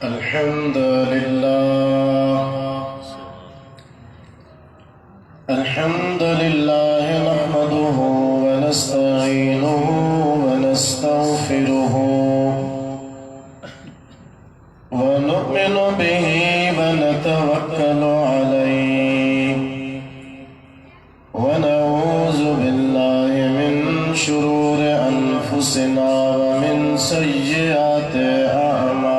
الحمد لله الحمد لله نحمده ونستعينه ونستغفره ونؤمن به ونتوكل عليه ونعوذ بالله من شرور أنفسنا ومن سيئات أعمالنا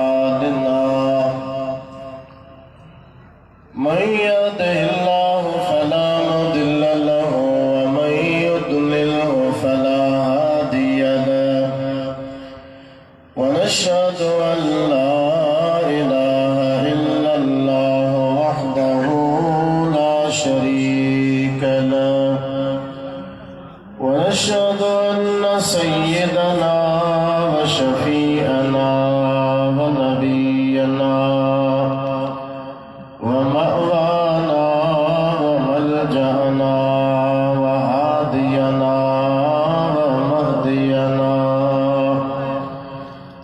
من يهده الله فلا مضل له ومن يضلله فلا هادي له ونشهد أن لا إله إلا الله وحده لا شريك له ونشهد أن سيدنا وشفيعنا ونبينا ومأوانا وملجأنا وهادينا ومهدينا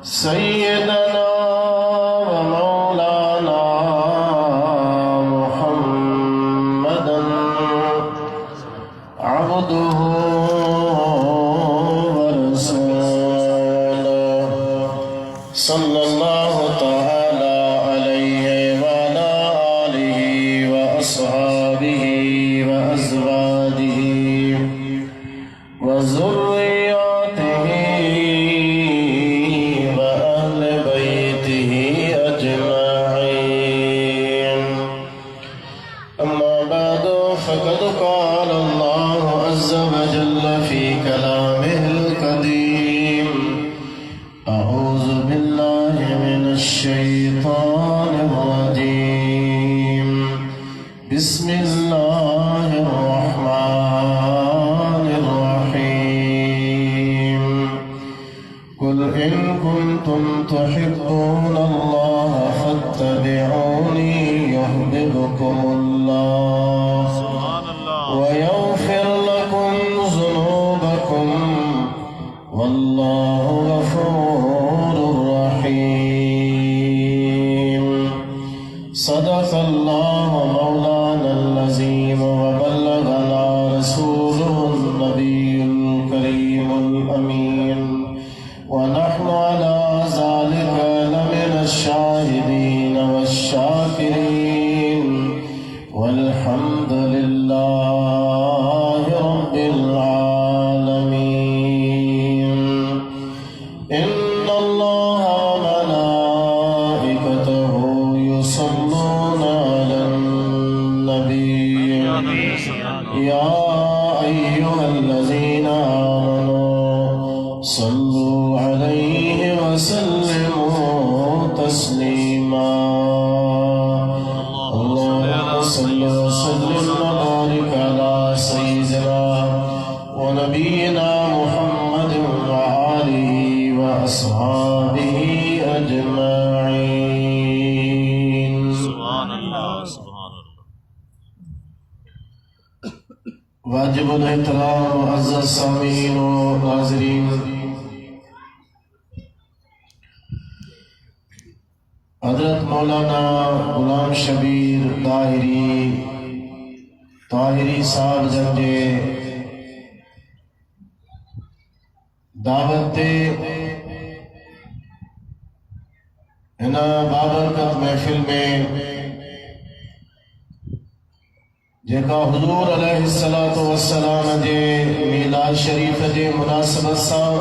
سيدنا ومولانا محمدا عبده ورسوله صلى الله تعالى عليه وعلى آله وأصحابه وأزواجه وذرياته وأهل بيته أجمعين أما بعد فقد قال الله عز وجل في كلامه القديم أعوذ بالله من الشيطان الرجيم بسم الله الرحمن الرحيم قل إن كنتم تحبون الله فاتبعوني يحببكم الله ويغفر لكم ذنوبكم والله غفور رحيم صدق الله مولانا العظيم وبلغنا رسوله النبي الكريم الأمين ونحن على ذلك لمن الشاهدين والشاكرين والحمد لله رب العالمين إن الله وملائكته يصلون على النبي يا أيها الذين آمنوا صلوا عليه وسلموا تسليما اللهم صل وسلم وبارك على سيدنا ونبينا محمد وآله وأصحابه أجمعين سبحان الله سبحان الله واجب الاحترام معزز سامعین و ناظرین حضرت مولانا غلام شبیر طاہری صاحب جن جے دعوت تے ہن بابرکت محفل میں जेका हुजूर अलैहिस्सलातु वस्सलाम जे मीलाद शरीफ जे मुनासिबत सां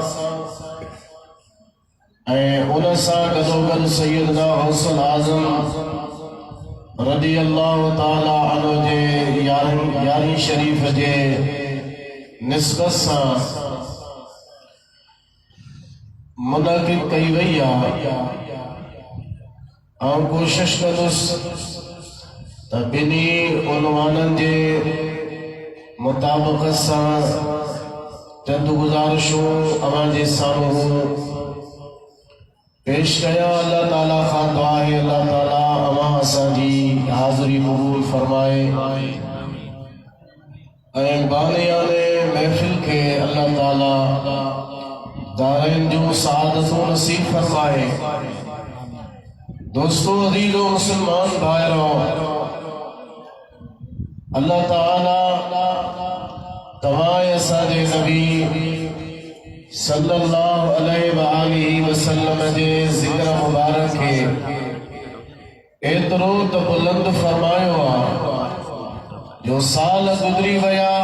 ऐं उन सां गॾोगॾु सैयदना गौसुल आज़म रज़ी अल्लाह ताला अन्हु जे यारहीं शरीफ जे निस्बत सां मुनक़िद कई वई आहे ऐं कोशिश कंदुसि बिनी उनवानन जे मुताबिक़त सां चंद गुज़ारिशूं अवां जे साम्हूं पेश कया। अल्लाह ताला खां दुआ है अल्लाह ताला अवां असांजी हाज़िरी क़बूल फरमाए ऐं बानियाने महफ़िल खे अल्लाह ताला दारैन जो सआदतों नसीब फरमाए। दोस्तों अजीजों मुसलमान भाइयों, अल्लाह ताला तवाए सादे नबी सल्लल्लाहु अलैहि वसल्लम जे जिक्र मुबारक के एतरो तो बुलंद फरमायो जो साल गुजरी वया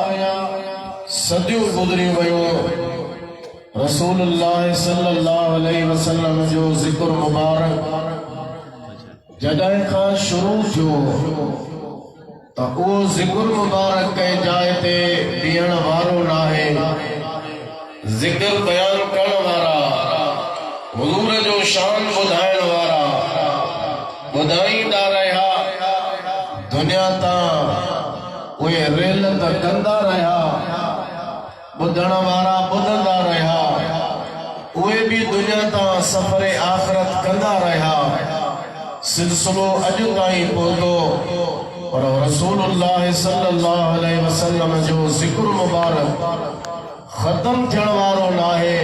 सदियों गुजरी वयो रसूलुल्लाह सल्लल्लाहु अलैहि वसल्लम जो जिक्र मुबारक जॾहिं खां शुरू थियो तो वो जिक्र मुबारक कई जाए ते बीहण वारो नाहे, जिक्र बयान करण वारा, हुजूर जो शान बुधाइण वारा बुधाईंदा रहा, दुनिया ता उहे रेलत कंदा रहा, बुधण वारा बुधंदा रहा, उहे भी दुनिया ता सफर आखिरत कंदा रहा। सिलसिलो अॼु ताईं पहुतो और रसूलुल्लाह सल्लल्लाहु अलैहि वसल्लम जो जिक्र मुबारक खत्म थियण वारो नाहे।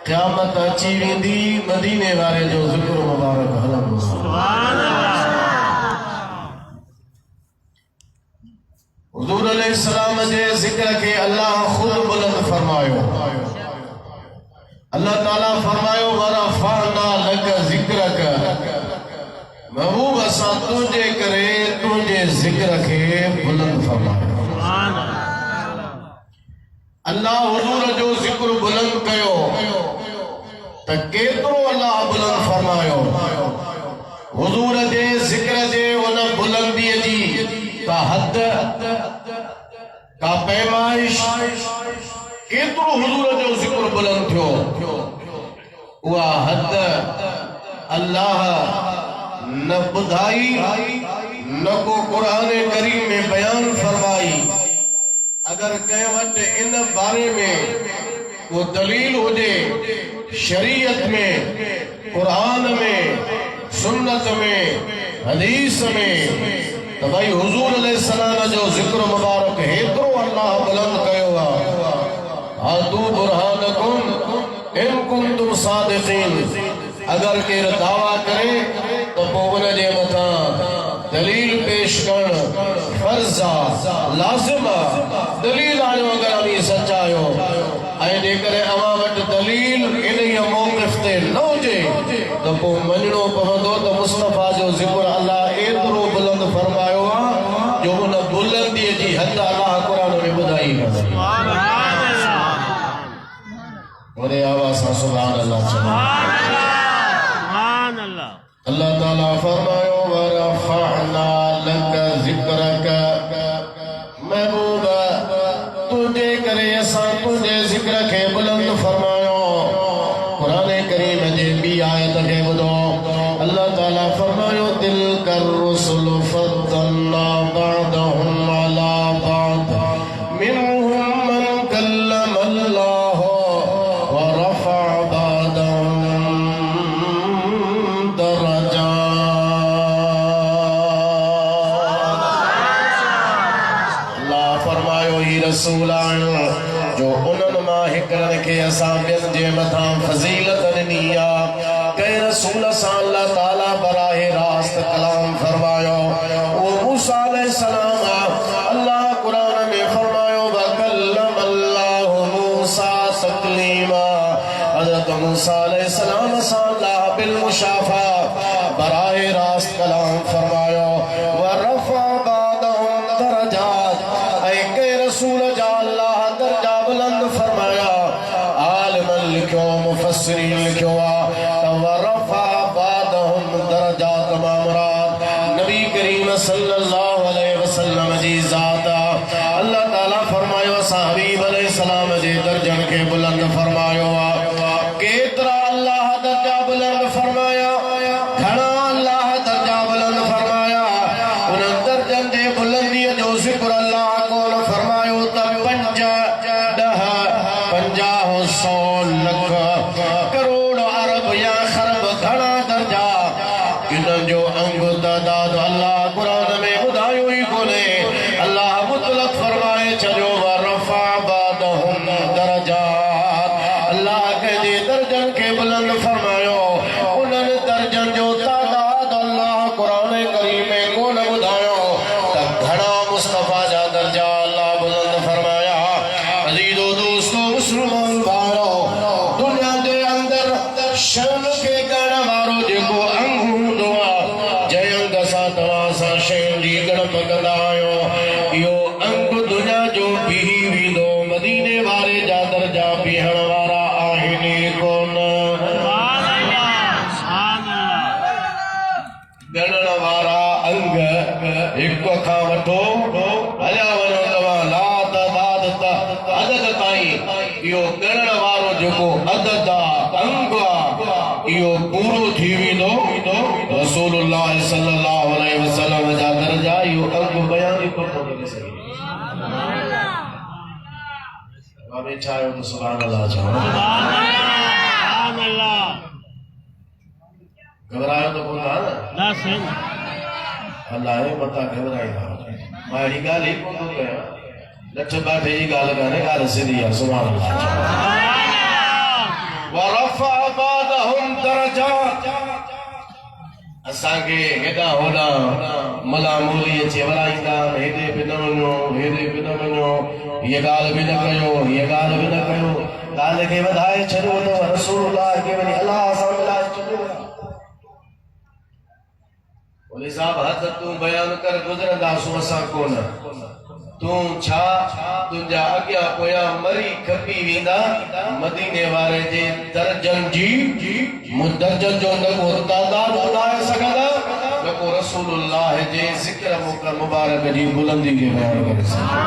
क़यामत अची वेंदी, मदीने वारे जो जिक्र मुबारक हलंदो। सुभान अल्लाह। हुजूर अलैहिस्सलाम जे जिक्र के अल्लाह खुद बुलंद फरमायो। अल्लाह ताला फरमायो वरफ़अना लक ज़िक्रक, महबूब असां तुझे करे तुझे जिक्र के बुलंद फरमायो। अल्लाह हुजूर जो जिक्र बुलंद कयो त केतिरो अल्लाह बुलंद फरमायो। हुजूर जे जिक्र जे उन बुलंदीअ जी का हद का पैमाइश केतिरो हुजूर जो जिक्र बुलंद थियो, उहा हद अल्लाह न बुधाई न को कुरान करीम में बयान फरमाई। अगर कंहिं वटि इन बारे में को दलील हुजे शरीयत में, कुरान में, सुन्नत में, हदीस में, तो भाई हुजूर अलैहिस्सलाम जो जिक्र मुबारक हेतिरो अल्लाह बुलंद कयो आहे। हातू बुरहानकुम इन कुंतुम सादिकीन। अगर केर दावा करे तो पोइ उन जे मथां दलील पेश करण फर्ज़ आहे, लाज़िम आहे। दलील आयो अगर अमी सचायो ऐं जेकर अवां वटि दलील इन मौक़िफ़ ते न हुजे तो पोइ मञणो पवंदो त मुस्तफ़ा जो ज़िक्र अल्लाह एतिरो बुलंद फरमायो आहे जो उन बुलंदीअ जी हद अल्लाह क़ुरान में ॿुधाई आहे। वॾे आवाज़ सां सुभान अल्लाह चवो। अल्लाह ताला फरमायो वरफ़अना लक ज़िक्रक, महबूब तुझे करे असां तुझे ज़िक्र के बुलंद फरमायो। कुरान करीम जे ॿी आयत खे ॿुधो। अल्लाह ताला फरमायो तिलकर रुसुल फद्दलना बअदहुम अला बअद मिनहुम मन कल्लम अल्लाह व रफ़अ बअदहुम रसूल जो उन्हनि मां हिकिड़नि खे असां ॿियनि जे मथां फज़ीलत ॾिनी आहे। कंहिं रसूल सां अल्लाह ताला बराहे रास्त कलाम फरमायो, उहो मूसा अलैहिस्सलाम आहे। अल्लाह क़ुरान में फरमायो वकल्लम अल्लाहु मूसा तकलीमा। हज़रत मूसा अलैहिस्सलाम सां अल्लाह बिल मुशाफ़ा बराहे रास्त कलाम फरमायो। व रफ़अ बअदहुम दरजात, ऐं कंहिं रसूल जा अल्लाह दर्जा बुलंद फरमाया। आलिमन लिखियो, मुफ़स्सिरीन लिखियो आहे त व रफ़अ बअदहुम दरजात मामरात नबी करीम सल्लल्लाहु अलैहि वसल्लम जी ज़ात। अल्लाह ताला फरमायो असां हबीब अलैहिस्सलाम जे दर्जन खे बुलंद फरमायो आहे। केतिरा अल्लाह दर्जा बुलंद फरमाया, घणा अल्लाह दर्जा बुलंद फरमाया। उन दर्जन जे बुलंदीअ जो ज़िक्र अल्लाह कोन फरमायो त 5, 10, 50, 100, लख, करोड़, अरब या खरब घणा दर्जा इन्हनि जो अंग तइदाद अल्लाह क़ुरान में ॿुधायो ई कोन्हे। अल्लाह मुतलक फरमाए छॾियो व रफ़अ बअदहुम दरजात। अल्लाह कंहिंजे दर्जन खे बुलंद फरमायो, उन्हनि दर्जन जो कंदा आहियो इहो अंग दुनिया जो बीही वेंदो मदीने वारे जा दर्जा बीहण वारा आहिनि कोन ॻणण वारा अंग हिक खां वठो हलिया वञो तव्हां ला तदाद अदद ताईं इहो ॻणण वारो जेको अदद आहे अंग आहे इहो पूरो थी वेंदो रसूलुल्लाह सल्लल्लाहु अलैहि वसल्लम जा दर्जा इहो अंग बयान ई कोन थो करे सघे वेठा आहियो त सुभान अल्लाह चओ घबरायो तो कोन आहे न साईं अल्लाह जे मथां घबराईंदा मां अहिड़ी ॻाल्हि ई कोन थो कयां लठ बाठे जी ॻाल्हि कान्हे ॻाल्हि सिधी आहे सुभान अल्लाह ورفع بعضهم درجات असांखे हेॾा होॾा मला मूली अची वराईंदा हेॾे बि न वञो हेॾे बि न वञो हीअ ॻाल्हि बि न कयो हीअ ॻाल्हि बि न कयो ॻाल्हि खे वधाए छॾियो अथव रसूलुल्लाह खे वञी अलाह सां मिलाए छॾियो बोले साहब हद तूं बयान कर गुज़रंदासूं असां कोन तूं छा तुंहिंजा अॻियां पोयां मरी खपी वेंदा मदीने वारे जे दर्जन जी दर्जन जो न को तादाद ॿुधाए सघंदा न को रसूलुल्लाह जे ज़िक्र मुबारक जी बुलंदी खे बयान करे सघंदा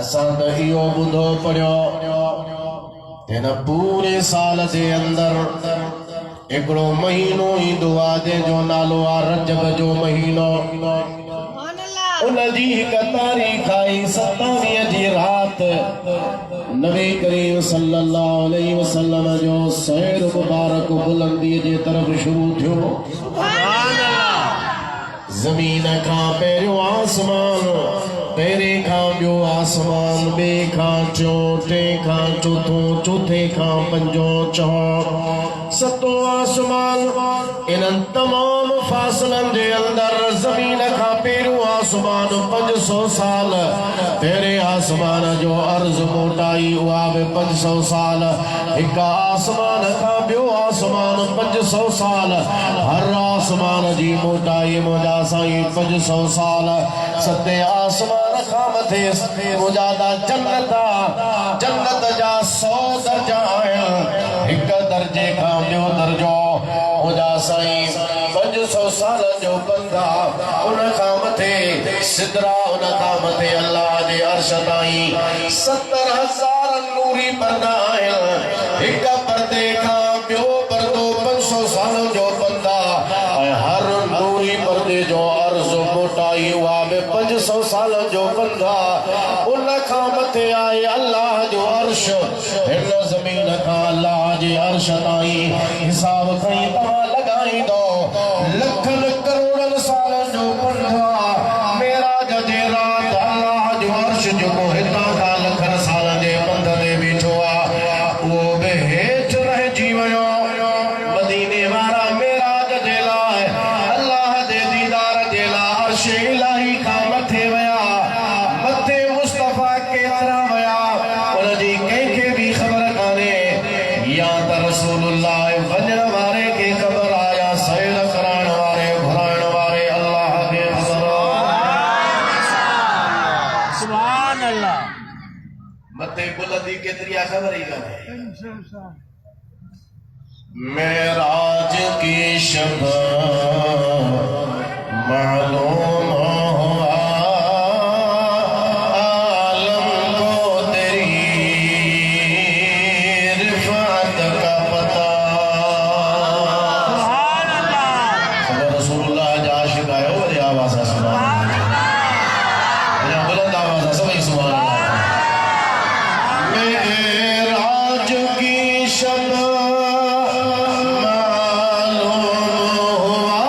असां त इहो ॿुधो पढ़ियो हिन पूरे साल जे अंदरि हिकिड़ो महीनो ईंदो आहे जंहिंजो नालो आहे रजब जो महीनो उनजी हिक तारीख़ आई 27 जी राति नबी करीम सल्लल्लाहु अलैहि वसल्लम जो सैर मुबारक बुलंदीअ जे तरफ़ शुरू थियो ज़मीन खां पहिरियों आसमान पहिरें खां ॿियो आसमान ॿिए खां टियों टे खां चौथों चौथे खां पंजों चौं सतों आसमान इन्हनि तमाम फासलनि जे अंदरि ज़मीन खां पहिरियों आसमान 500 साल पहिरें आसमान जो अर्ज़ मोटाई उहा बि 500 साल हिक आसमान खां ॿियो आसमान 500 साल हर आसमान जी मोटाई मुंहिंजा साईं 500 साल सते आसमान खां मथे मुंहिंजा जन्नत जा 100 दर्जा आहिनि हिक दर्जे खां ॿियो दर्जो मुंहिंजा साईं 500 साल जो बंदा उन खां मथे सिदरा उन खां मथे अल्लाह जे अर्श ताईं 70,000 नूरी पर्दा आहिनि हिक पर्दे खां ॿियो पर्दो 500 सालनि जो बंदा ऐं हर नूरी पर्दे जो अर्ज़ मोटाई उहा बि 500 सालनि जो बंदा उन खां मथे आहे अल्लाह जो अर्श हिन ज़मीन खां अल्लाह जे अर्श ताईं हिसाब खणी तव्हां लॻाईंदो लखनि करोड़नि सालनि जो बंदा मेराज जे राति अल्लाह जो अर्श जेको हितां खां लखनि सालनि जे पंध ते बीठो आहे उहो बि हेठि रहिजी वियो मदीने वारा मेराज जे लाइ अल्लाह जे दीदार जे लाइ अर्श इलाही खां मथे विया मथे मुस्तफ़ा केतिरा विया उनजी कंहिंखे बि ख़बर कान्हे या त रसूलुल्लाह वञण वारे खे ख़बर आया सैर कराइण वारे घुराइण वारे अल्लाह खे सुभान अल्लाह मथे बुलंदी केतिरी आहे ख़बर ई कान्हे मेराज की शब मालूम हुआ आलम को तेरी रिफ़ात का पता सुभान अल्लाह रसूलुल्लाह जा आशिक़ आयो वरी आवाज़ सुभान अल्लाह बुलंद आवाज़ सभी सुभान अल्लाह मेराज की शब मालूम हुआ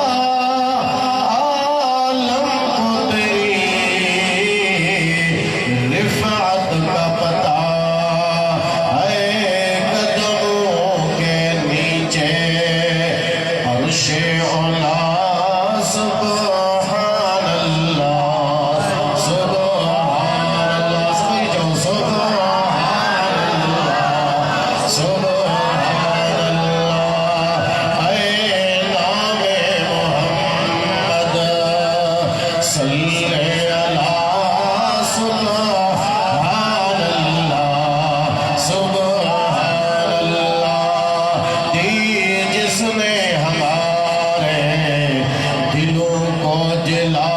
जिला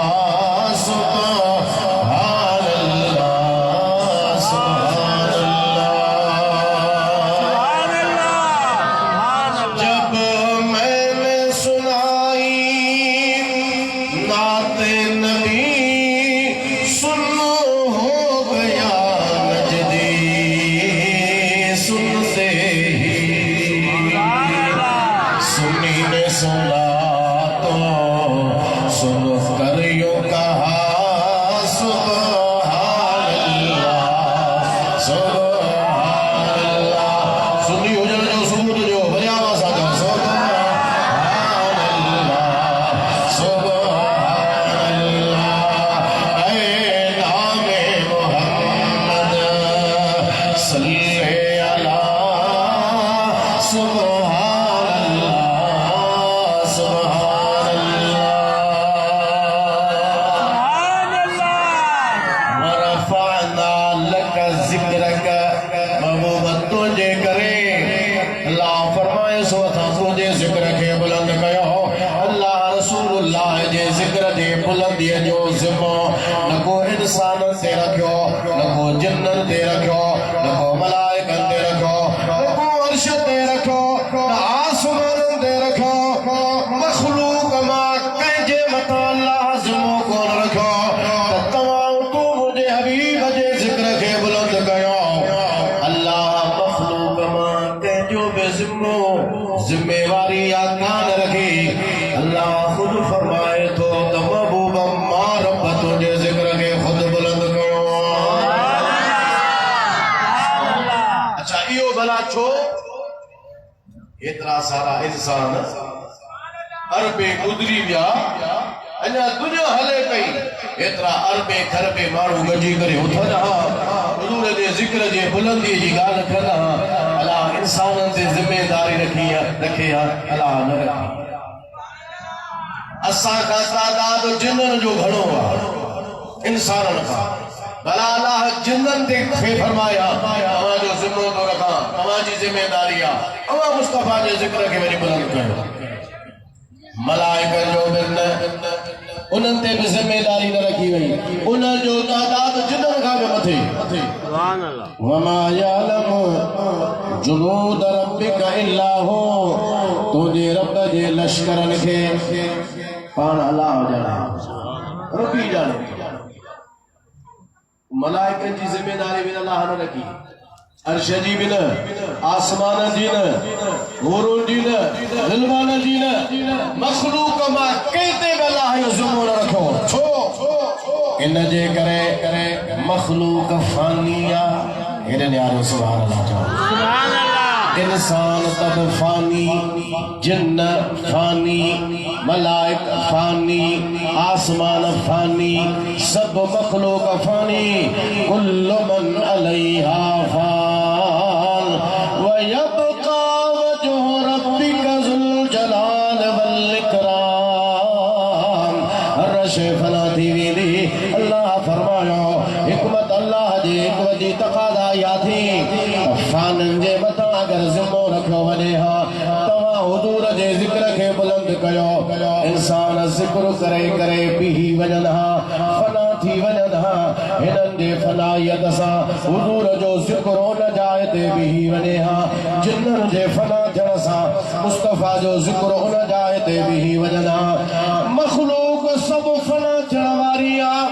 सुभान अल्लाह सुभान अल्लाह। जब मैंने सुनाई नाते नबी सुन हो गया नजदी सुनते ही सुनी ने सुना तो सुन कर यूं कहा सुभान अल्लाह सुभान अल्लाह। सुनी हो जाना जो सबूत जो बजा वासा जो सुभान अल्लाह सुभान अल्लाह। ऐ नामे मोहम्मद सल्ले अला सुभान अल्लाह सुभान अल्लाह। वरफ़अना लक ज़िक्रक महबूबत तुझे करे अल्लाह फरमाए सो असां तुझे ज़िक्र खे बुलंद कयो। अल्लाह रसूलुल्लाह जे ज़िक्र जे बुलंदीअ जो ज़िम्मो न को इंसाननि ते रखियो न को जिन्ननि ते रखियो न को मलाइकनि ते रखियो न को अर्श ते रखियो न आसमाननि ते रखियो। मखलूक मां कंहिंजे मथां अल्लाह ज़िम्मो कोन रखियो त तव्हां तूं मुंहिंजे हबीब जे ज़िक्र खे बुलंद कयो। अल्लाह मखलूक मां कंहिंजो बि ज़िम्मो ज़िम्मेवारी या कान रखी। अल्लाह ख़ुद फरमाए थो त महबूब मां रब तुंहिंजे ज़िक्र खे ख़ुद बुलंद कयो। अच्छा इहो भला छो एतिरा सारा इंसान अरबे गुज़री विया अञा दुनिया हले पई एतिरा अरबे खरबे माण्हू गॾिजी करे उथनि हा हुज़ूर जे ज़िक्र जे बुलंदीअ जी ॻाल्हि कनि हा। अलाह इंसाननि ते ज़िम्मेदारी रखे हा अलाह न रखी। असां खां तादाद जिन्ननि जो घणो आहे इंसाननि खां भला अलाह जिन्ननि ते फरमाया तव्हांजो ज़िम्मो थो रखां तव्हांजी ज़िम्मेदारी आहे तव्हां मुस्तफ़ा जे ज़िक्र खे वरी बुलंद कयो। मलाइकनि जो बि न उन्हनि ते बि ज़िम्मेदारी न रखी वई उन्हनि जो तादाद जिन्ननि खां बि मथे। वमा यालमु जुनूद रब्बिक इल्ला हू तुंहिंजे रब जे लश्करनि खे पाण अलाह ॼाणे रबी ॼाणे। मलाइकनि जी ज़िम्मेदारी बि अलाह न रखी अर्श जी बि न आसमान जी न हूरुनि जी न ग़िलमाननि जी न मखलूक मां कंहिं ते बि अलाह जो ज़िम्मो न रखो। छो इन जे करे मखलूक फानी आहे। हेॾे न्यारो सुभान अल्लाह चओ। इंसान तब फानी जिन्न फानी मलाइक फानी आसमान फानी सब मखलूक फानी कुल्लु मन अलैहा फान व यबका वजहु रब्बिका ज़ुल जलाल वल इकराम। अर्श फना थी वेंदी। अल्लाह फरमायो हिकमत अल्लाह जी हिकमत जी तक़ाज़ा या थी फाननि जे मथां अगर ज़िम्मो रखियो वञे हा तव्हां हुज़ूर जे ज़िक्र खे बुलंद कयो। इंसान ज़िक्र करे करे पीही वञनि हा फना थी वञनि हा हिननि जे फनाइयत सां हुज़ूर जो ज़िक्र उन जाइ ते बीही वञे हा जिन्ननि जे फना थियण सां मुस्तफ़ा जो ज़िक्र उन जाइ ते बीही वञनि हा। मखलूक सभु फना थियण वारी आहे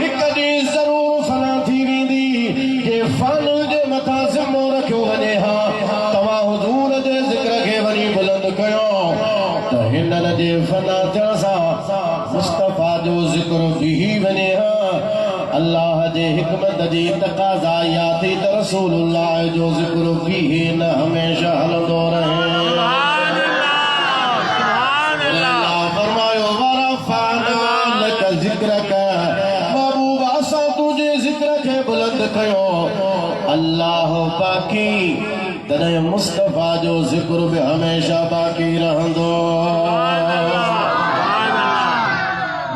हिक ॾींहुं ज़रूर फना थी वेंदी। जे फन जे मथां ज़िम्मो रखियो वञे हा तव्हां हुज़ूर जे ज़िक्र खे वरी बुलंद कयो त हिननि जे फना थियण सां मुस्तफ़ा जो ज़िक्र बीही वञे हा। अल्लाह जे हिकमत जी तक़ाज़ा या थी त रसूलुल्लाह जो ज़िक्र बीहे न हमेशा हलंदो रहे। अल्लाह फरमायो वरफ़अना लक ज़िक्रक महबूब असां तुंहिंजे ज़िक्र खे बुलंद कयो। अल्लाह बाक़ी तॾहिं मुस्तफ़ा जो ज़िक्र बि हमेशा बाक़ी रहंदो।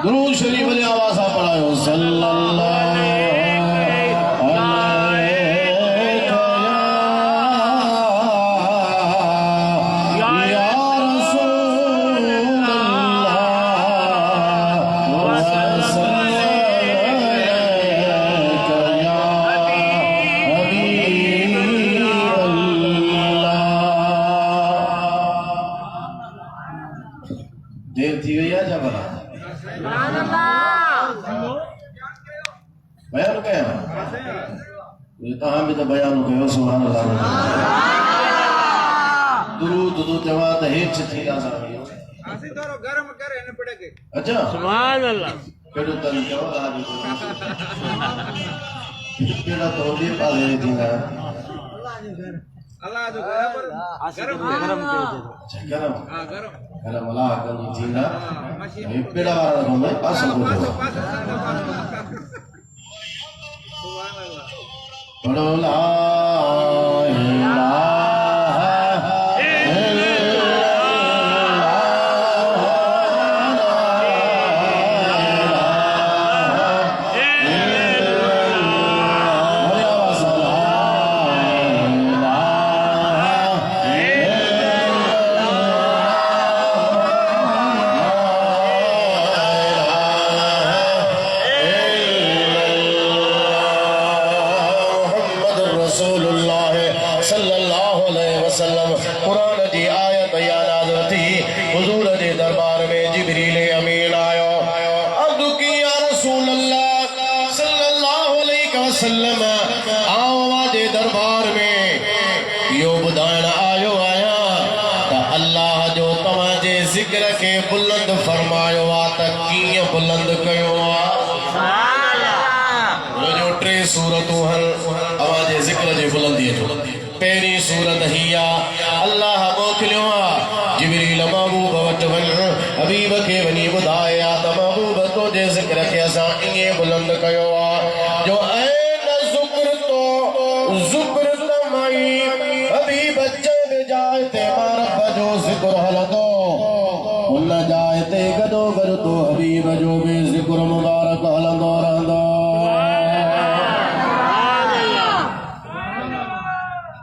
दुरूद शरीफ जी आवाज़ सां पढ़ायो सल्लल्लाहु अलैहि या रसूल अल्लाह बयान कया ये तहां भी तो बयान कयो सुभान अल्लाह दुरूद तो चवा त हेठ थींदा साईं आसी थोरो गरम करे न पड़े के अच्छा सुभान अल्लाह केड़ो तन चवा आज केड़ा तो दे पाले थींदा अल्लाह जो बराबर गरम गरम के अच्छा गरम हां गरम कला मला कल थींदा ये पेड़ा वाला रखो पास को सुभान अल्लाह पढ़ो ला कुरान जी आयत याद थी हुजूर जे दरबार में जिब्रील अमीन आयो अर्ज़ की या रसूल अल्लाह सल्लल्लाहु अलैहि वसल्लम आओ जे दरबार में यो बुधाइण आयो आया त अल्लाह जो तव्हां जे ज़िक्र के बुलंद फरमायो आ त कीअं बुलंद कयो आ जो टे सूरतूं हल तव्हां जे ज़िक्र जे बुलंदीअ जो पहली सूरत हिया अल्लाह मोकिलियो आ जिब्रील महबूब वटि वञ हबीब खे वञी ॿुधाया त महबूब तो जे ज़िक्र खे असां ईअं बुलंद कयो आहे जो ऐन ज़ुक्र तमई हबीब जंहिं जाइ ते मां रब जो ज़िक्र हलंदो उन जाइ ते गॾो गॾु तो हबीब जो बि ज़िक्र मुबारक हलंदो रहंदो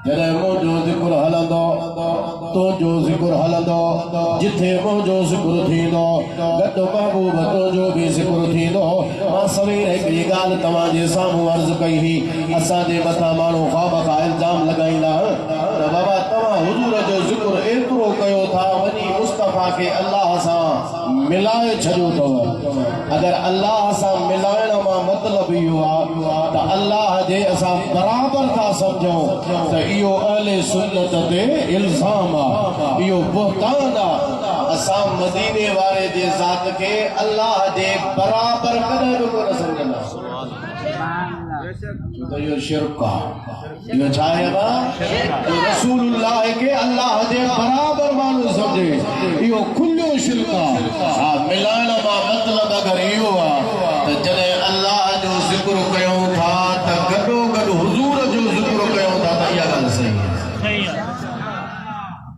जॾहिं मुंहिंजो ज़िक्र हलंदो तुंहिंजो ज़िक्र हलंदो जिथे मुंहिंजो ज़िक्र थींदो गॾु महबूब तुंहिंजो बि ज़िक्र थींदो मां सवेर हिकिड़ी ॻाल्हि तव्हांजे साम्हूं अर्ज़ कई हुई असांजे मथां माण्हू ख़्वाब खां इल्ज़ाम लॻाईंदा त बाबा तव्हां हुजूर जो ज़िक्र एतिरो कयो था वञी मुस्तफ़ा खे अल्लाह सां मिलाए छॾियो अथव अगरि अल्लाह सां मिलाइण मां मतिलबु इहो आहे त अल्लाह जे असां बराबरि था सम्झूं त इहो अहले सुन्नत ते इल्ज़ाम आहे इहो बुहतान आहे असां मदीने वारे जे ज़ात खे अल्लाह जे बराबरि कॾहिं बि कोन सम्झंदासीं तो यो शिरक आहे इहो छा आहे जो रसूलुल्लाह खे अल्लाह जे बराबरि माण्हू सम्झे इहो खुलियो शिरक आहे हा मिलाइण मां मतिलबु अगरि इहो आहे त जॾहिं अल्लाह जो ज़िक्र कयूं था त गॾो गॾु हुज़ूर जो ज़िक्र कयूं था त इहा ॻाल्हि सही आहे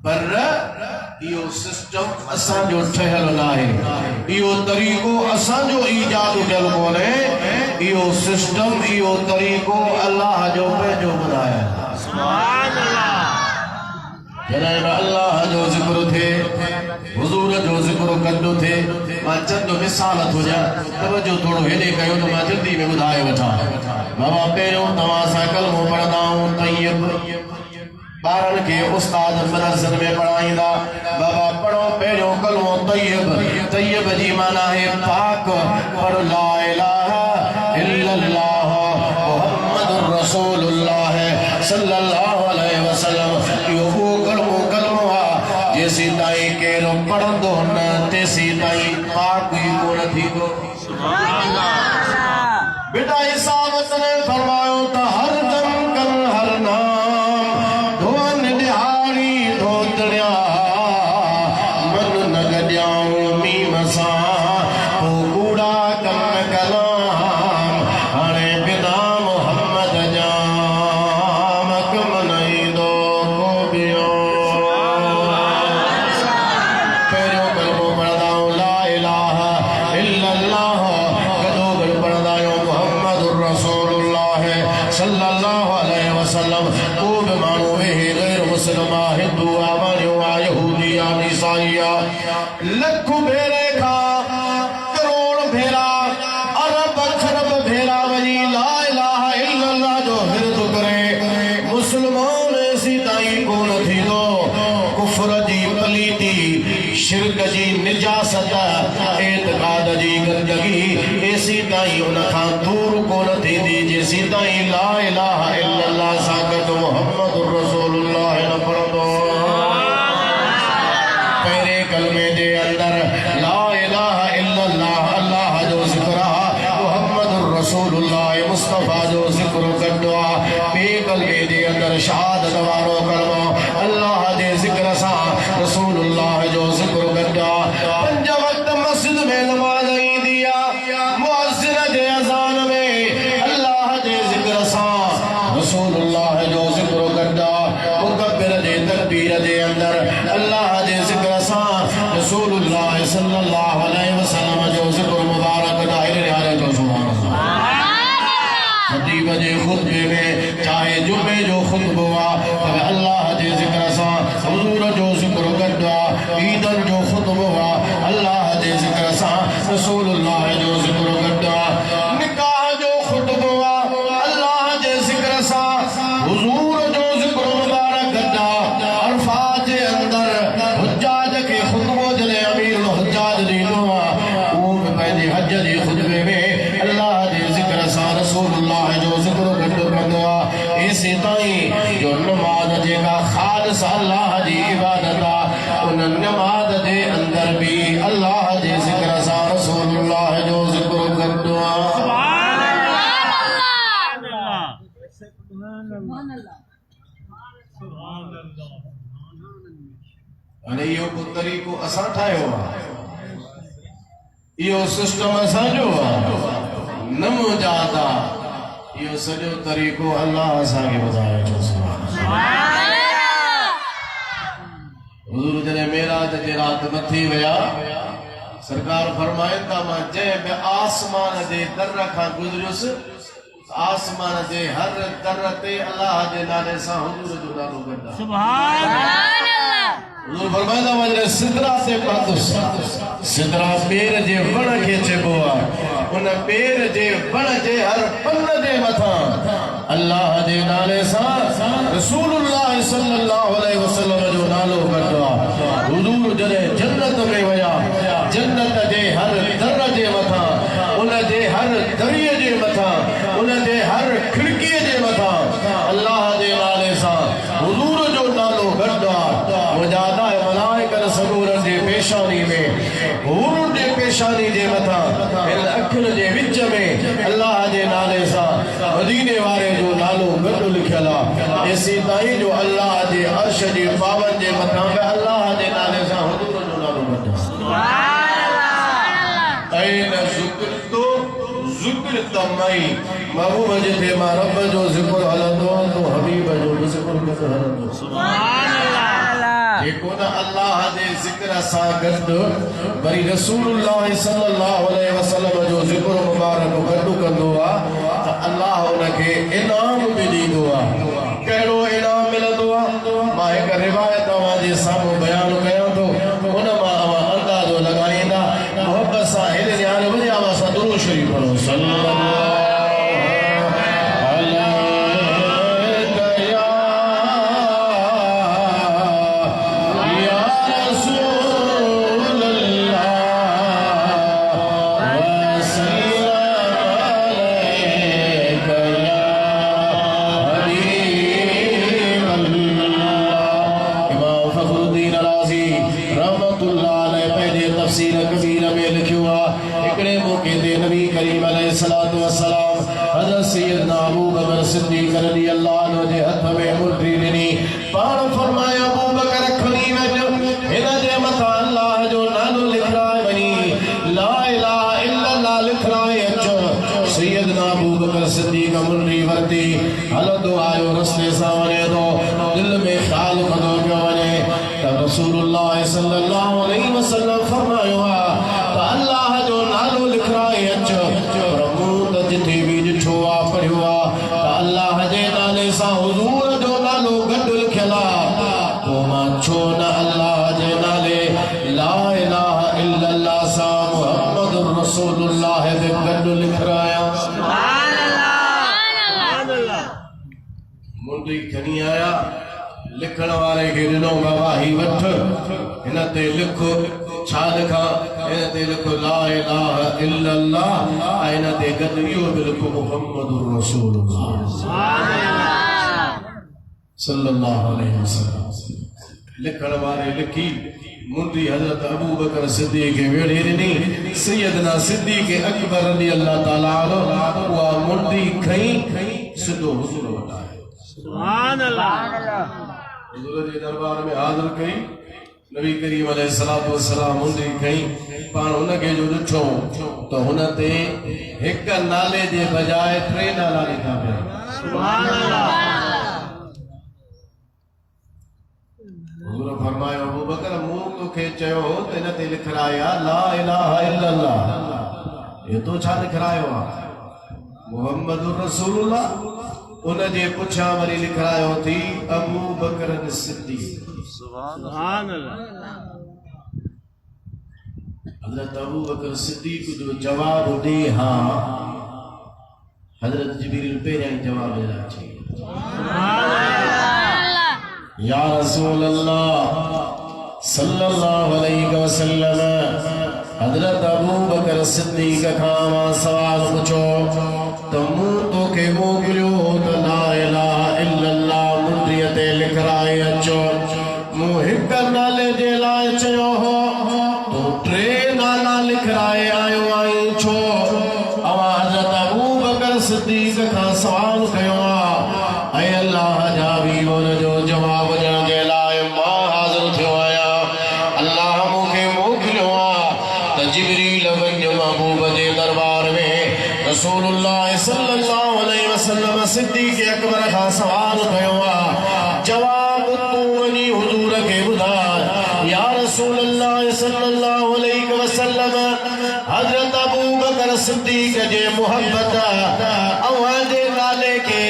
पर इहो सिस्टम असांजो ठहियल न आहे इहो तरीक़ो असांजो ईजाद थियल कोन्हे इहो सिस्टम इहो तरीक़ो अल्लाह जो पंहिंजो ॿुधायल जॾहिं बि अल्लाह जो ज़िक्र थिए हुज़ूर जो ज़िक्र कंदो थिए मां चंद मिसाल थो ॾियां तवजो थोरो हेॾे कयो त मां जल्दी में ॿुधाए वठां बाबा पहिरियों तव्हां सां कलमो पढ़ंदा आहियूं तय्यब ॿारनि खे उस्ताद मदरसनि में पढ़ाईंदा बाबा पढ़ो पहिरियों कलमो तय्यब तय्यब जी माना है पाक पढ़ ला इलाहा इल्लल्लाह मुहम्मदुर रसूलुल्लाह सल्लल्लाहु अलैहि वसल्लम इहो कलमो आहे जेसी ताईं केरु पढ़ंदो न तेसी ताईं पाक ई कोन थींदो बेटा हिसाब तने फरमायो त हर दम कर हर नाम धोन दिहाड़ी धोतड़िया मन न गॾियाऊं मीम सां पोइ कूड़ा कम कलाम हाणे बिना मोहम्मद जा कम न ईंदो को ॿियो पहिरियों कलमो पढ़ंदा आहियूं ला इलाहा इल्लल्लाह गॾो गॾु पढ़ंदा आहियूं मुहम्मदुर रसूलुल्लाह सल्लल्लाहु अलैहि वसल्लम को बि माण्हू वेहे ग़ैर मुस्लिम आहे हिंदू आहे वारियो आहे यहूदी आहे ईसाई आहे लख भेरे खां करोड़ भेरा अरब खरब भेरा वञी ला इलाहा इल्लल्लाह जो हिर्द करे मुस्लमान ऐसी ताईं कोन थींदो कुफ्र जी पलीती शिरक जी निजासत एतकाद जी जेसी ताईं उन खां दूर कोन थींदी जेसी ताईं ला इलाहा इल्लल्लाह सां गॾु मुहम्मदुर रसूलुल्लाह न पढ़ंदो पहिरें कलमे जे अंदर ला इलाहा इल्लल्लाह अल्लाह जो ज़िक्र आहे मुहम्मदुर रसूलुल्लाह मुस्तफा जो ज़िक्र गॾु आहे ॿिए कलमे जे अंदर शहादत वारो कलमो अल्लाह जे ज़िक्र सां रसूलुल्लाह जो ज़िक्र गॾु आहे पंज वक्त मस्जिद में नमाज़ ईंदी आहे मुअज़्ज़िन जे अज़ान में अल्लाह जे ज़िक्र सां रसूलुल्लाह जो ज़िक्र गॾु आहे मुकब्बिर जे तकबीर जे अंदर अल्लाह जे ज़िक्र सां रसूलुल्लाह सल्लल्लाहु अलैहि वसल्लम जो ज़िक्र मुबारक दाहिर निहारे जो सुभान अल्लाह खतीब जे खुतबे में चाहे जुमे जो खुतबो आहे पर अल्लाह जे ज़िक्र सां हुज़ूर जो ज़िक्र गॾु आहे ईदन जो खुतबो आहे अल्लाह जे ज़िक्र सां रसूलुल्लाह जो ज़िक्र गॾु आहे निकाह जो खुतबो आहे अल्लाह जे ज़िक्र सां हुज़ूर जो ज़िक्र मुबारक गॾु आहे अरफात जे अंदर हुज्जाज खे खुतबो जॾहिं अमीरुल हुज्जाज ॾींदो आहे उहो बि पंहिंजे हज जे खुतबे में अल्लाह जे ज़िक्र सां रसूलुल्लाह जो ज़िक्र गॾु कंदो आहे एसे ताईं जो नमाज़ जेका ख़ालिस अल्लाह जी इबादत आहे उन नमाज़ जे अंदर बि अल्लाह जे ज़िक्र सां रसूलुल्लाह जो ज़िक्र गॾु आहे हाणे इहो को तरीक़ो असां ठाहियो आहे इहो सिस्टम असांजो आहे न मुजाद आहे इहो सॼो तरीक़ो अल्लाह असांखे ॿुधायो थो हुज़ूर जॾहिं मेराज जे राति मथी विया सरकार फरमाइनि था मां जंहिं बि आसमान जे दर खां गुज़रियुसि आसमान जे हर दर ते अल्लाह जे नाले सां हुज़ूर जो नालो गॾु आहे हुज़ूर फरमाईंदा वञे सिदरा ते पहुतुसि सिदरा पेर जे वण खे चइबो आहे उन पेर जे वण जे हर पन जे मथां अल्लाह जे नाले सां रसूलुल्लाह सल्लल्लाहु अलैहि वसल्लम जो नालो गॾु आहे हुज़ूर जॾहिं जन्नत में विया जन्नत जे हर दर जे मथां उन जे हर दरिये जे मथां उन जे हर खिड़कीअ जे मथां अल्लाह जे नाले सां हुज़ूर जो नालो गॾु आहे मुजादा मलाइकत सबूरन जे पेशानी में हुरून जे पेशानी जे मथां इन अखियुनि जे विच में अल्लाह जे नाले सां मदीने वारे जो नालो गॾु लिखियल आहे एसी ताईं जो अल्लाह जे अर्श जे पावन जे मथां बि अल्लाह जे नाले सां हुज़ूर जो नालो गॾु आहे ऐन ज़िक्र तो ज़िक्र तमई महबूब जिथे मां रब जो ज़िक्र हलंदो तो हबीब जो ज़िक्र हलंदो सुभान अल्लाह जेको न अल्लाह जे ज़िक्र सां गॾु वरी रसूलुल्लाह सल्लल्लाहु अलैहि वसल्लम जो ज़िक्र मुबारक गॾु कंदो आहे त अल्लाह उनखे इनाम बि ॾींदो आहे कहिड़ो इनाम मिलंदो आहे मां हिकु रिवायत तव्हांजे साम्हूं बयानु कयां थो उन मां अंदाज़ो लॻाईंदा मोहबत सां हेॾे ध्यानु वञे असां दुरूद शरीफ़ पढ़ो सल्लल्लाहु सिद्दीक़ रज़ी अल्लाह अन्हु जे हथ में मुर्गी ॾिनी पाण फरमाया अबू बकर खणी वञ हिन जे मथां अल्लाह जो नालो लिखाए वञी ला इलाहा इल्लल्लाह लिखाए अचो सैयदना अबू बकर सिद्दीक़ मुर्गी वरिती हलंदो आयो रस्ते सां वञे थो दिल में ख़्याल कंदो पियो वञे त रसूलुल्लाह सल्लल्लाहु अलैहि वसल्लम फरमायो आहे त अल्लाह जो नालो लिखाए अचो पर मूं त जिथे बि ॾिठो आहे पढ़ियो आहे अल्लाह जे नाले सां हुज़ूर जो नालो गॾु लिखियल आहे पोइ मां छो न अल्लाह जे नाले ला इलाहा इल्लल्लाह सां मुहम्मदुर रसूलुल्लाह बि गॾु लिखायां सुभान अल्लाह मुंडी खणी आया लिखण वारे खे ॾिनो बाबा ही वठ हिन ते लिख छा लिखां इन ते लिखो ला इलाहा इल्लल्लाह इन ते गद इहो बि लिखो मुहम्मदुर रसूलुल्लाह सल्लल्लाहु अलैहि वसल्लम। लिखण वारे लिखी मुंडी हजरत अबू बकर सिद्दीक़ के वेड़े ॾिनी सैयदना सिद्दीक़ अकबर रज़ी अल्लाह ताला अन्हु उहा मुंडी खई सिधो हुजूर वटि आयो। सुभान अल्लाह। हुजूर जे दरबार में हाज़िर कई नबी करीम अलैहिस्सलातु वस्सलाम मुंडी खई पाण हुनखे जो ॾिठो त हुन ते हिक नाले जे बजाय टे नाला लिखा पिया। सुभान अल्लाह। हुजूर फरमायो अबू बकर मूं तोखे चयो त हिन ते लिखराया ला इलाहा इल्लल्लाह ये तो छा लिखरायो आहे मुहम्मदुर रसूलुल्लाह उन जे पुछां वरी लिखरायो थी अबू बकर सिद्दीक़। सुभान अल्लाह। हजरत अबू बकर सिद्दीक़ जो जवाब ॾे हा हजरत जिब्रील पहिरियां ई जवाब ॾिना चई या रसूल अल्लाह सल्लल्लाहु अलैहि वसल्लम हजरत अबू बकर सिद्दीक़ खां मां सवाल पुछो त मूं तोखे मोकिलियो त ला इलाहा इल्लल्लाह मुंडीअ ते लिखराए अचो मूं हिक नाले जे लाइ चयो हो तूं टे नाला लिखराए आयो आहीं छो अवां हजरत अबू बकर सिद्दीक़ खां सवाल कयो आहे ऐं अल्लाह जा बि उन जो जवाब ॾियण जे लाइ मां हाज़िर थियो आहियां। अल्लाह मूंखे मोकिलियो आहे त जिब्रील वञ महबूब जे दरबार में रसूलुल्लाह सल्लल्लाहु अलैहि वसल्लम सिद्दीक़ अकबर खां सवाल कयो आहे जवाब तूं वञी हुजूर खे ॿुधाए या रसूलुल्लाह सल्लल्लाहु अलैहि वसल्लम हज़रत अबू बकर सिद्दीक़ जे मोहब्बत अव्हां जे नाले खे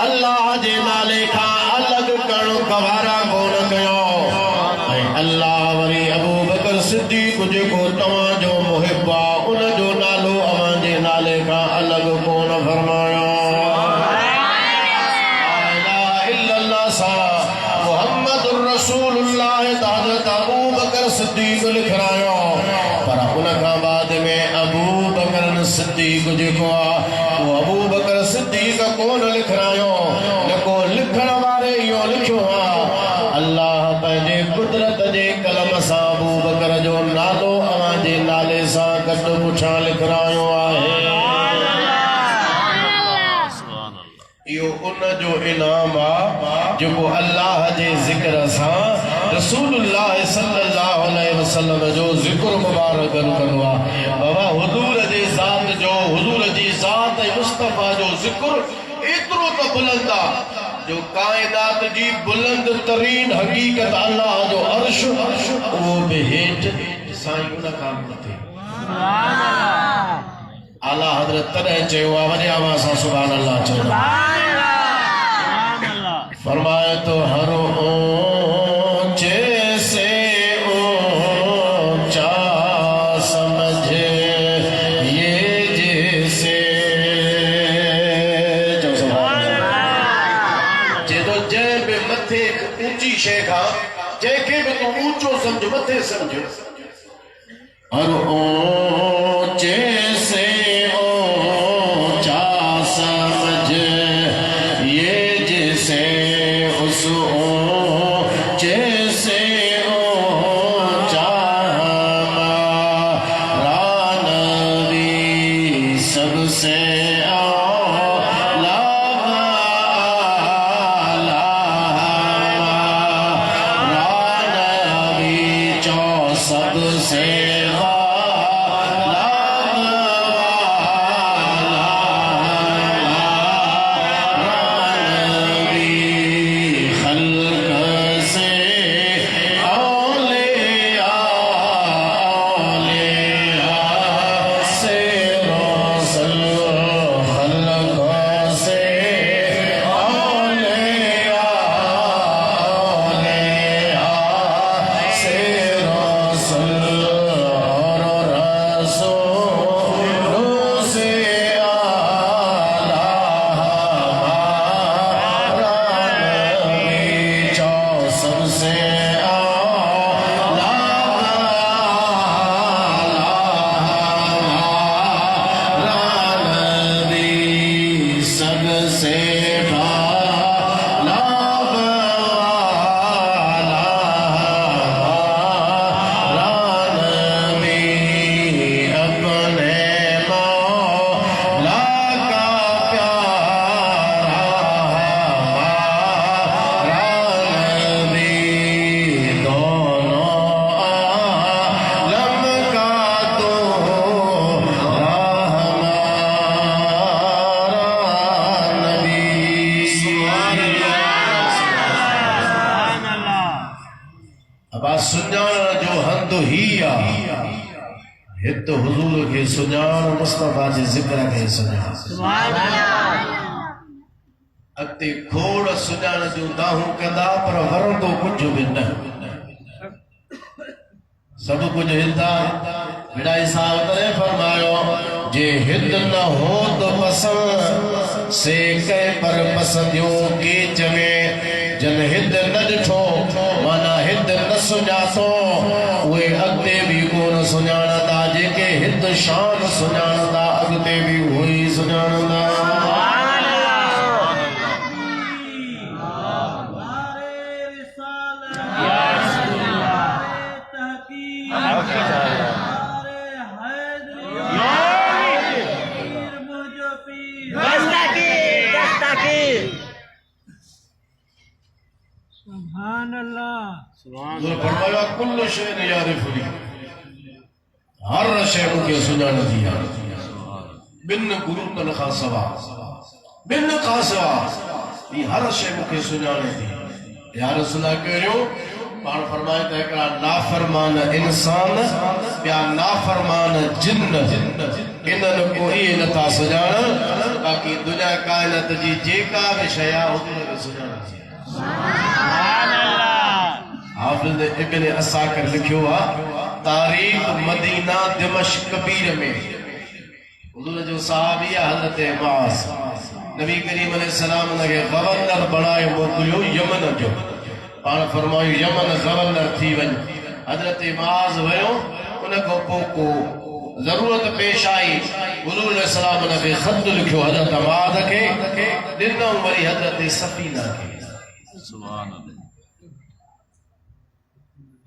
अल्लाह जे नाले खां अलॻि करणु गवारा कोन कयो ऐं अल्लाह वरी अबू बकर सिद्दीक़ जेको तव्हांजो मुहिब आहे उन जो नालो अव्हां जे नाले खां अलॻि कोन फरमायो। मुहम्मदुर रसूलुल्लाह हज़रत अबू बकर सिद्दीक़ लिखरायो पर उन खां बाद में अबू बकर सिद्दीक़ जेको आहे उहो अबू बकर सिद्दीक़ कोन लिखरायो जेको लिखण वारे इहो लिखियो आहे अल्लाह पंहिंजे कुदरत जे कलम सां अबू बकर जो नालो अव्हां जे नाले सां गॾु पुछां लिखरायो आहे। इहो उन जो इनाम आहे जेको अल्लाह जे ज़िक्र सां रसूलुल्लाह सल्लल्लाहु अलैहि वसल्लम जो ज़िक्र मुबारक कंदो आहे। बाबा हुजूर जी ज़ात जो हुजूर जी ज़ात ऐं मुस्तफ़ा जो ज़िक्र एतिरो त बुलंद आहे जो काइनात जी बुलंद तरीन हक़ीक़त अल्लाह जो अर्श उहो बि हेठि साईं उन खां मथे। आला हज़रत तॾहिं चयो आहे वॾे आवाज़ सां सुभान अल्लाह चयो फरमाए तो हर ऊंचे से ऊंचा समझे ये जैसे जे तो जंहिं बि मथे ऊंची शइ खां जंहिंखे बि तूं ऊंचो सम्झ मथे सम्झ हर ऊंचे से ऊंचा समझ ये जैसे उस ऊंचे से ऊंचा हमारा नबी सबसे आला हमारा नबी चौ सबसे से हित हुजूर के सुजान मुस्तफा जे जिक्र के सुजान सुभान अल्लाह अते खोड़ सुजान जो दाहू कंदा पर वरंदो कुछ भी न सब कुछ हिता विदाई साहब ने फरमायो जे हित न हो तो पसंद से कह पर पसंदियों के जमे जन हित न ॾिठो माना हित न सुञातो उहे अॻिते बि कोन सुञाणंदा जेके हित शान सुञाणंदा अॻिते बि उहो ई सुञाणंदा सुभान अल्लाह सुभान फरमाया कुल्लु शैइन यारिफुनी हर शै मुखे सुञाणंदी आहे बिन गुरुतन खां सवा बिन खां सवा ही हर शै मुखे सुञाणंदी या रसूल कहियो पाण फरमाए त हिकिड़ा नाफरमान इंसान ॿिया नाफरमान जिन इन्हनि को इहे नथा सुञाणनि बाक़ी दुनिया काइनात जी जेका बि शइ आहे हुन खे सुञाणंदी हाफिज़ इब्न असाकिर लिखियो आहे तारीख़ मदीना दिमश्क कबीर में हुजूर जो सहाबी हज़रत मुआज़ नबी करीम अलैहि सलाम ने गवर्नर बनाए मोकिलियो यमन जो पाण फरमायो यमन गवर्नर थी वञ हज़रत मुआज़ वियो उन खां पोइ को ज़रूरत पेश आई हुजूर अलैहि सलाम ने ख़त लिखियो हज़रत मुआज़ खे ॾिनो वरी हज़रत सफ़ीना खे सुभान अल्लाह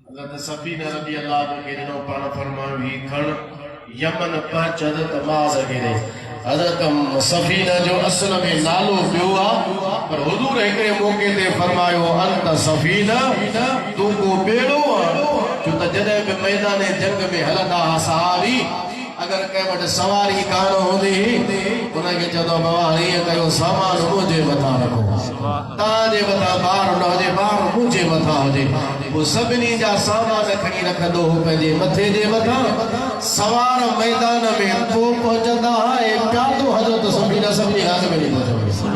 हज़रत सफ़ीना रज़ी अल्लाह अन्हु खे ॾिनो पाण फरमायो ही खण यमन पहुच हज़रत मुआज़ खे ॾे हज़रत सफ़ीना जो असल में नालो ॿियो आहे पर हुजूर हिकिड़े मौके ते फरमायो अंत सफ़ीना तूं को ॿेड़ो आहे छो त जॾहिं बि मैदान जंग में हलंदा हुआ सहाबी अगर कंहिं वटि सवारी कान हूंदी उनखे चवंदो बाबा हीअं कयो सामान मुंहिंजे मथां रखो तव्हांजे मथां ॿार न हुजे ॿार मुंहिंजे मथां हुजे पोइ सभिनी जा सामान खणी रखंदो हो पंहिंजे मथे जे मथां सवार मैदान में पोइ पहुचंदा ऐं प्यादो हज़रत सफ़ीना सभिनी खां अॻु में पहुचंदो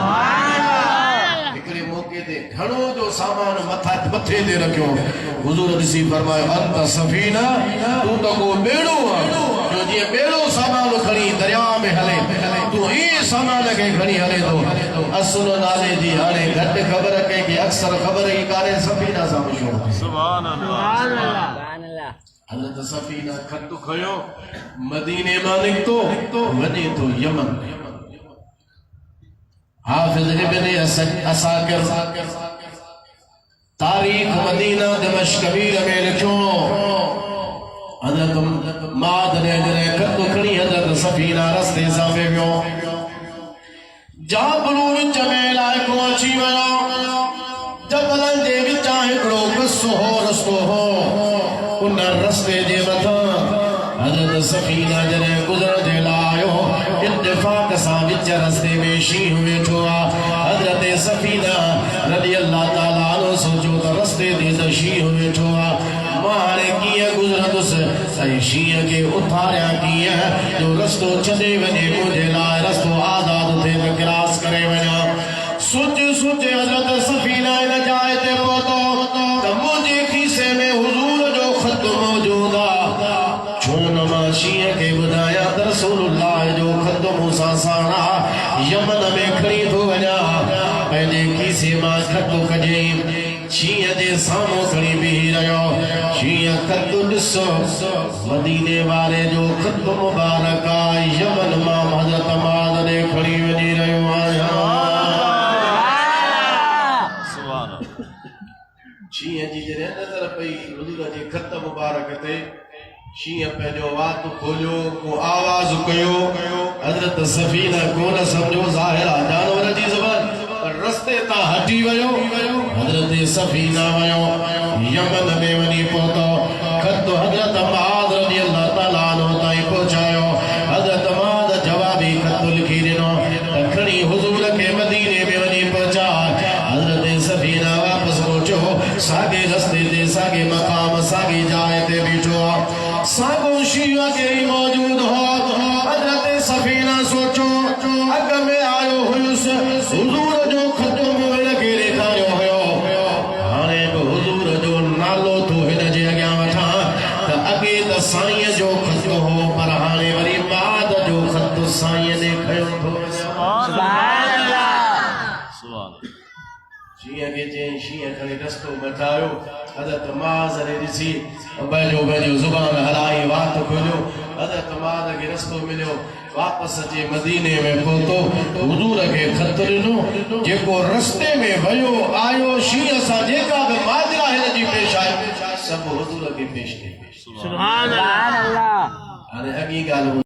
हिकिड़े मौके ते घणो जो सामान मथे ते रखियो हुजूर ॾिसी फरमायो अंत सफ़ीना तूं त को ॿेड़ो आहे जो जीअं ॿेड़ो सामान खणी दरिया में हले तूं ई सामान खे खणी हले थो असुल नाले जी हाणे घटि ख़बर कंहिंखे अक्सर ख़बर ई कान्हे सफ़ीना सां मशहूरु सुभान अल्लाह हज़रत सफ़ीना खत खयो मदीने मां निकितो वञे थो यमन हाफिज़ इब्न असाकिर तारीख़ मदीना दिमश्क कबीर में लिखियो हज़रत माद ने जॾहिं खत खणी हज़रत सफ़ीना रस्ते सां वियो जाबलू विच में इलाइक़ो अची वियो जबलनि जे विचां हिकिड़ो रस्तो हो उन रस्ते जे मथां हज़रत सफ़ीना जॾहिं गुज़रंदे लायो इत्तिफ़ाक़ सां विच रस्ते में शींहुं वेठो आहे हज़रत सफ़ीना रज़ी अल्लाह ताला अन्हु सोचियो त रस्ते ते त शींहुं वेठो आहे मां हाणे कीअं गुज़रंदुसि ऐं शींहं खे उथारियां कीअं जो रस्तो छॾे वञे मुंहिंजे लाइ रस्तो आज़ादु थिए त क्रॉस करे वञा सोचे हज़रत सफ़ीना इन जाइ ते पहुतो त मुंहिंजे खीसे में हुजूर जो ख़त मौजूदु आहे छो न मां शींहं खे ॿुधायां त रसूलुल्लाह जो ख़त मूंसां साण आहे यमन में खणी थो वञा पंहिंजे खीसे मां ख़त कढियईं शींहं जे साम्हूं खणी बीही रहियो शींहं ख़त ॾिसो मदीने वारे जो ख़त मुबारक आहे यमन मां हज़रत मुआज़ ॾे खणी वञी रहियो आहियां शींहं जी जॾहिं नज़र पई हुजूर जे ख़त मुबारक ते शींहं पंहिंजो वात खोलियो को आवाज़ कयो हज़रत सफ़ीना कोन सम्झो ज़ाहिर आहे जानवर जी ज़बान पर रस्ते तां हटी वियो हज़रत सफ़ीना वियो यमन में वञी पहुतो ख़त हज़रत मुआज़ रज़ी अल्लाह ताला अन्हु ताईं पहुचायो हज़रत मुआज़ जवाबी ख़त लिखी ॾिनो त खणी हुजूर खे मदीने में वञी पहुचा हज़रत सफ़ीना वापसि पहुचो साॻे रस्ते ते साॻे मक़ाम साॻी जाइ ते बीठो आहे साॻो शींहं खे साईं ने खयो थो सुभान अल्लाह सुभान शीअं खे चई शीअं खणी रस्तो बचायो हज़रत मुआज़ ने ॾिसी पंहिंजो ज़ुबान हलाई वात खोलियो हज़रत मुआज़ खे रस्तो मिलियो वापसि अचे मदीने में पहुतो हुजूर खे ख़त ॾिनो जेको रस्ते में वियो आयो शींहं सां जेका बि माजरा हिन जी पेश आहे सभु हुजूर खे पेश कई सुभान अल्लाह हाणे अॻी ॻाल्हि